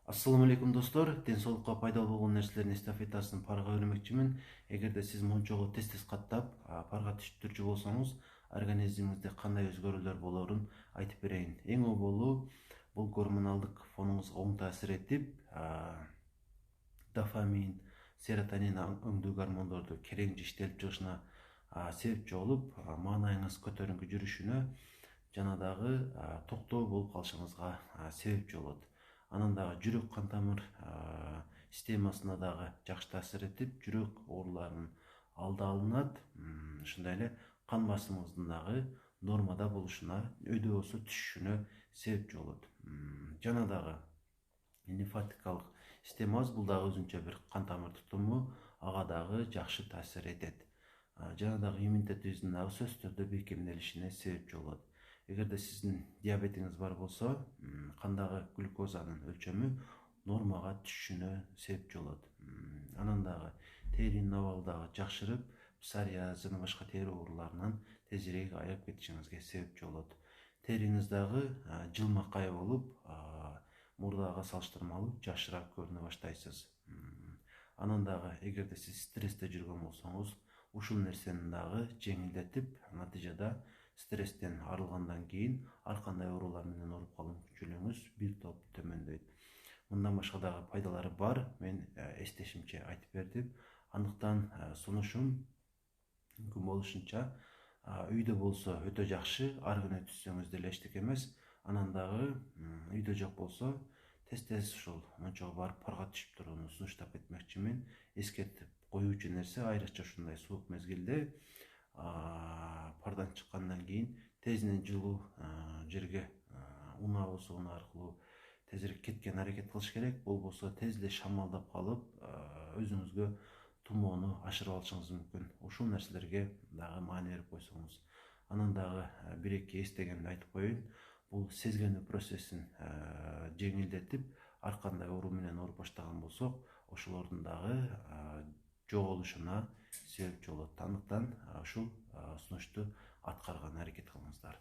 Assalamu алейкум достор. Денсаулыққа пайдалы болған нәрселердің эстафетасын парга өрмөкчүмүн. Эгерде сиз мончого тез каттап, парга түшүптүрчү болсоңуз, организмиңизде кандай өзгөрүүлөр болорун айтып берейин. Эң оболу бул гормоналдык фонуңузга оң таасир этип, дофамин, серотонин өңдүү гормондорду кереңчи иштелип чыгышына себепчи болуп, маанайыңыз көтөрүңкү жүрүшүнө жана дагы токтоо болуп калышыңызга себепчи болот. Анан дагы жүрөк кан тамыр системасына дагы жакшы таасир этип, жүрөк ооруларынын алды алынат. Ушундай эле кан басымыңыздын дагы нормада болушуна, өйдө болсо түшүшүнө себепчи болот. Жана дагы лимфатикалык системабыз бул дагы өзүнчө бир кан тамыр тутуму, ага дагы жакшы таасир этет. Жана дагы иммунитетибиздин дагы сөзсүз түрдө бекемделишине себепчи болот. Эгерде сиздин диабетиңиз бар болсо, кандагы глюкозанын өлчөмү нормага түшүшүнө себепчи болот. Анан дагы теринин абалы дагы жакшырып, псориаз жана башка тери ооруларынан тезирээк айыгып кетишиңизге себепчи болот. Териңиз дагы жылмакай болуп, мурдага салыштырмалуу жашыраак көрүнө баштайсыз. Анан дагы эгерде сиз стрессте жүргөн болсоңуз, ушул нерсени дагы жеңилдетип, натыйжада стресстен арылгандан кийин ар кандай оорулар менен ооруп калуу мүмкүнчүлүгүңүз бир топ төмөндөйт. Мындан башка дагы пайдалары бар, мен эстешимче айтып бердим. Андыктан сунушум мүмкүн болушунча үйдө болсо өтө жакшы, ар күнү түзсөңүз деле эчтеке эмес. Анан дагы үйдө жок болсо тез ушул мончого барып парга түшүп турууну сунуштап кетмекчимин. Эскертип коюучу нерсе, айрыкча ушундай суук мезгилде пардан чыккандан кийин тезинен жылуу жерге унаа болсо унаа аркылуу тезирээк кеткен аракет кылыш керек. Болбосо тез эле шамалдап калып, өзүңүзгө тумоону ашырып алышыңыз мүмкүн. Ушул нерселерге дагы маани берип койсоңуз. Анан дагы бир-эки эстегенди айтып коеюн. Бул сезгенүү процессин жеңилдетип, ар кандай оору менен ооруп баштаган болсок, ошолордун дагы жоголушуна себепчи болот. Андыктан ушул сунушту аткарганга аракет кылыңыздар.